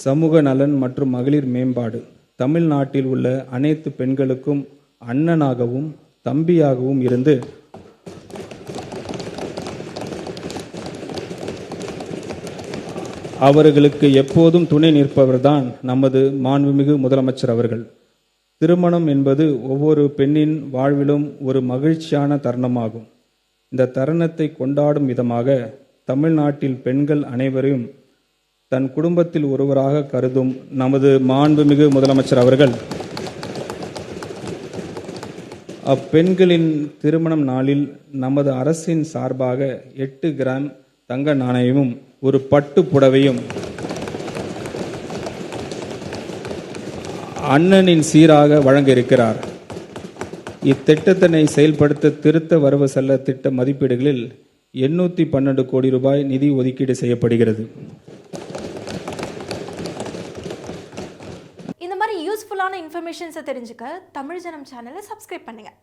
சமூக நலன் மற்றும் மகளிர் மேம்பாடு. தமிழ்நாட்டில் உள்ள அனைத்து பெண்களுக்கும் அண்ணனாகவும் தம்பியாகவும் இருந்து அவர்களுக்கு எப்போதும் துணை நிற்பவர்தான் நமது மாண்புமிகு முதலமைச்சர் அவர்கள். திருமணம் என்பது ஒவ்வொரு பெண்ணின் வாழ்விலும் ஒரு மகிழ்ச்சியான தருணமாகும். இந்த தருணத்தை கொண்டாடும் விதமாக தமிழ்நாட்டில் பெண்கள் அனைவரையும் தன் குடும்பத்தில் ஒருவராக கருதும் நமது மாண்புமிகு முதலமைச்சர் அவர்கள் அப்பெண்களின் திருமணம் நாளில் நமது அரசின் சார்பாக 8 கிராம் தங்க நாணயமும் ஒரு பட்டு புடவையும் அண்ணனின் சீராக வழங்க இருக்கிறார். இத்திட்டத்தினை செயல்படுத்த திருத்த வரவு செல்ல திட்ட மதிப்பீடுகளில் 812 கோடி ரூபாய் நிதி ஒதுக்கீடு செய்யப்படுகிறது. இந்த மாதிரி யூஸ்ஃபுல்லான இன்ஃபர்மேஷன்ஸை தெரிஞ்சுக்க தமிழ் ஜனம் சேனலை சப்ஸ்கிரைப் பண்ணுங்க.